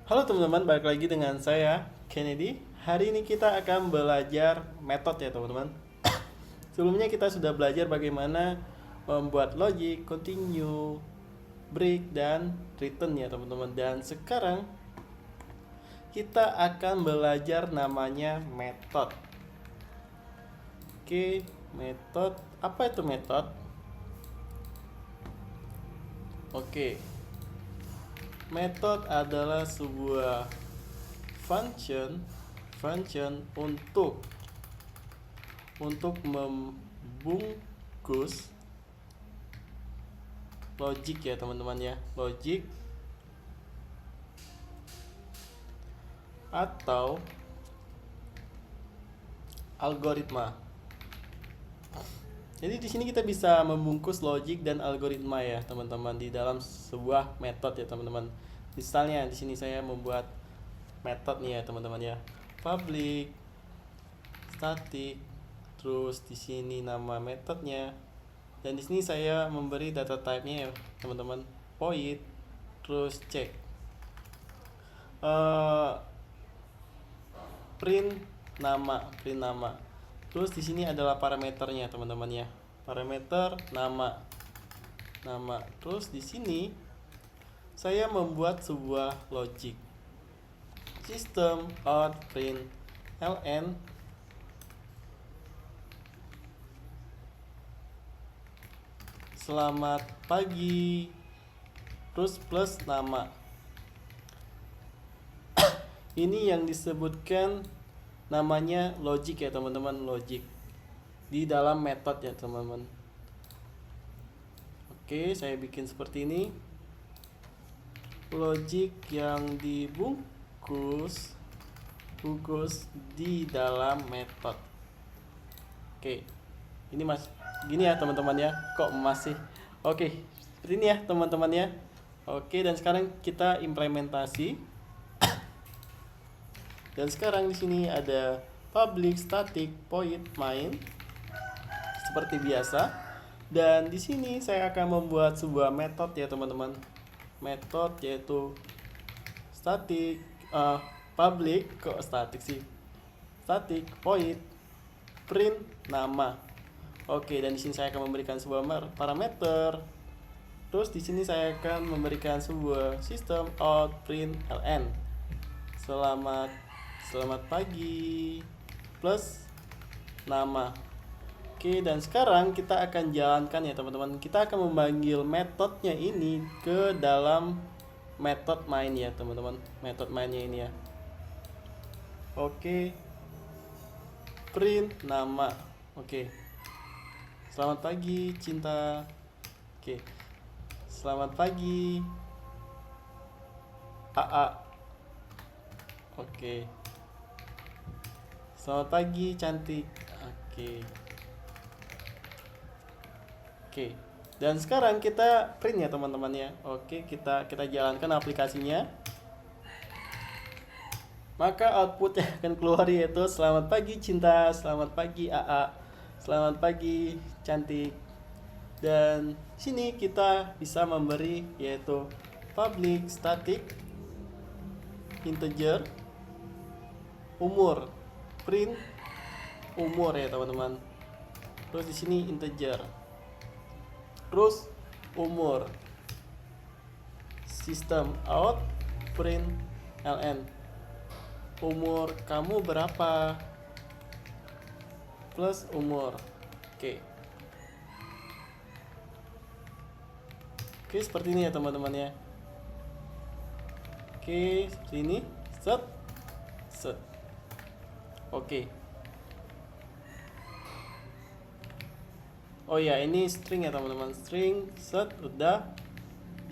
Halo teman-teman, balik lagi dengan saya Kennedy. Hari ini kita akan belajar metode ya teman-teman. Sebelumnya kita sudah belajar bagaimana membuat logic, continue, break, dan return ya teman-teman. Dan sekarang kita akan belajar namanya metode. Oke, metode. Apa itu metode? Oke, metode adalah sebuah function untuk membungkus logic ya teman-teman ya, logic atau algoritma. Jadi di sini kita bisa membungkus logic dan algoritma ya teman-teman di dalam sebuah metode ya teman-teman. Misalnya di sini saya membuat metode nih ya teman-teman ya, public static, terus di sini nama metodenya, dan di sini saya memberi data type-nya ya teman-teman, void, terus check, uh, print nama. Terus di sini adalah parameternya teman-teman ya, parameter nama. Terus di sini saya membuat sebuah logic, system out print ln selamat pagi, terus plus nama. Ini yang disebutkan namanya logic ya teman-teman, logic di dalam metode ya teman-teman. Oke, saya bikin seperti ini, logic yang dibungkus di dalam metode. Oke, ini gini ya teman-teman ya, kok masih oke seperti ini ya teman-teman ya. Oke, dan sekarang kita implementasi. Dan sekarang di sini ada public static void main seperti biasa. Dan di sini saya akan membuat sebuah metode ya teman-teman. Metode yaitu static public, kok static sih? Static void print nama. Oke, dan di sini saya akan memberikan sebuah parameter. Terus di sini saya akan memberikan sebuah system out print ln selamat pagi plus nama. Oke, dan sekarang kita akan jalankan ya teman-teman. Kita akan memanggil metodenya ini ke dalam metode main ya teman-teman. Metode mainnya ini ya. Oke, print nama. Oke, selamat pagi cinta. Oke, selamat pagi AA. Oke, selamat pagi cantik. Oke. Oke. Dan sekarang kita print ya teman-teman ya. Oke, kita jalankan aplikasinya. Maka output yang akan keluar yaitu selamat pagi cinta, selamat pagi AA, selamat pagi cantik. Dan sini kita bisa memberi yaitu public static integer umur, print umur ya teman-teman. Terus di sini integer, terus umur, system out print ln umur kamu berapa plus umur. Oke. Oke, seperti ini ya teman-teman ya. Oke, seperti ini. Set. Oke. Oh ya, ini string ya teman-teman. String set udah.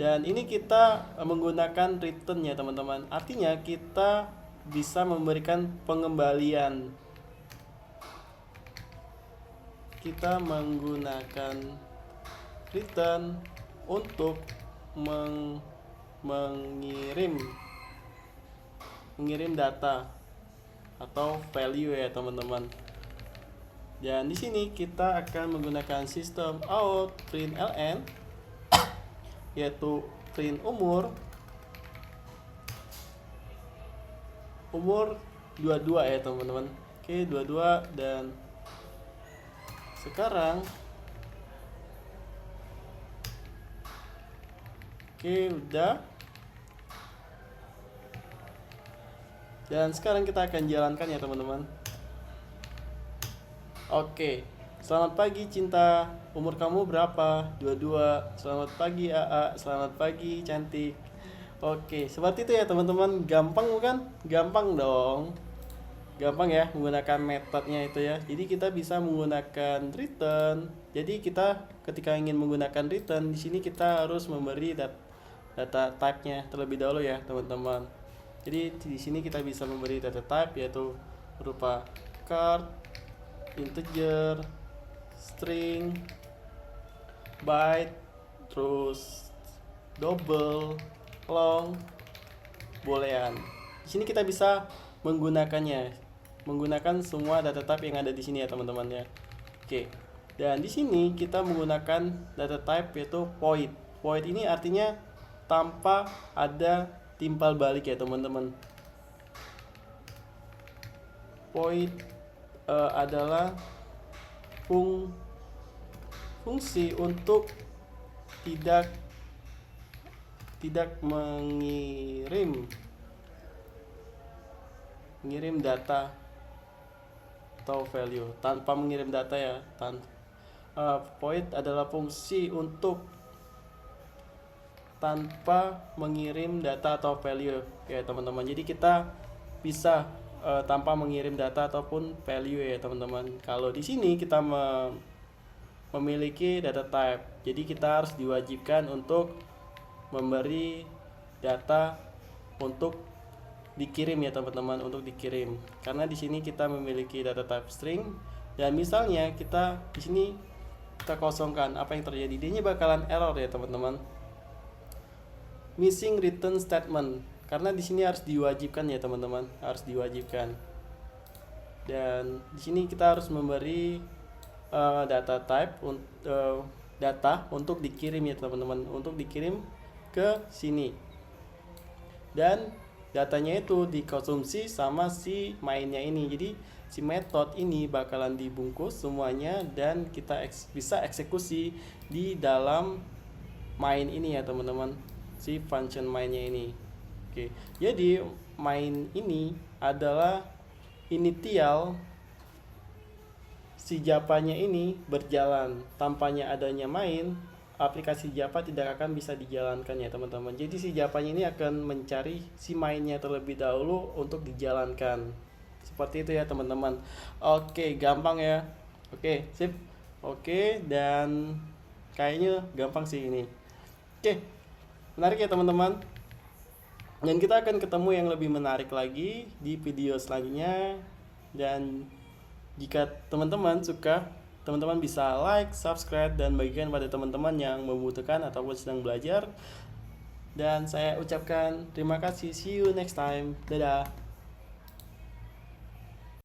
Dan ini kita menggunakan return ya teman-teman. Artinya kita bisa memberikan pengembalian. Kita menggunakan return untuk mengirim data atau value ya teman-teman. Dan di sini kita akan menggunakan sistem out print ln yaitu print umur umur 22 ya teman-teman. Oke, 22. Dan sekarang oke, udah. Dan sekarang kita akan jalankan ya teman-teman. Oke, selamat pagi Cinta. Umur kamu berapa? 22. Selamat pagi AA. Selamat pagi cantik. Oke, seperti itu ya teman-teman. Gampang bukan? Gampang dong. Gampang ya menggunakan metodenya itu ya. Jadi kita bisa menggunakan return. Jadi kita ketika ingin menggunakan return, di sini kita harus memberi data type-nya terlebih dahulu ya teman-teman. Jadi di sini kita bisa memberi data type yaitu berupa chord, integer, string, byte, terus double, long, boolean. Di sini kita bisa menggunakan semua data type yang ada di sini ya teman-teman ya. Oke. Dan di sini kita menggunakan data type yaitu void. Void ini artinya tanpa ada timbal balik ya teman-teman. Void adalah fungsi untuk tidak mengirim data atau value, tanpa mengirim data ya. Void adalah fungsi untuk tanpa mengirim data atau value ya teman-teman. Jadi kita bisa tanpa mengirim data ataupun value ya teman-teman. Kalau di sini kita memiliki data type, jadi kita harus diwajibkan untuk memberi data untuk dikirim ya teman-teman, untuk dikirim. Karena di sini kita memiliki data type string, dan misalnya kita di sini kita kosongkan, apa yang terjadi? Dia bakalan error ya teman-teman. Missing return statement, karena di sini harus diwajibkan ya teman-teman, harus diwajibkan. Dan di sini kita harus memberi data type data untuk dikirim ya teman-teman, untuk dikirim ke sini. Dan datanya itu dikonsumsi sama si mainnya ini. Jadi si method ini bakalan dibungkus semuanya dan kita bisa eksekusi di dalam main ini ya teman-teman, si function mainnya ini. Oke, jadi main ini adalah initial si Java-nya ini berjalan. Tanpanya adanya main, aplikasi Java tidak akan bisa dijalankan ya teman-teman. Jadi si Java-nya ini akan mencari si mainnya terlebih dahulu untuk dijalankan. Seperti itu ya teman-teman. Oke, gampang ya. Oke, sip. Oke, dan kayaknya gampang sih ini. Oke, menarik ya teman-teman. Dan kita akan ketemu yang lebih menarik lagi di video selanjutnya. Dan jika teman-teman suka, teman-teman bisa like, subscribe, dan bagikan pada teman-teman yang membutuhkan ataupun sedang belajar. Dan saya ucapkan terima kasih. See you next time. Dadah.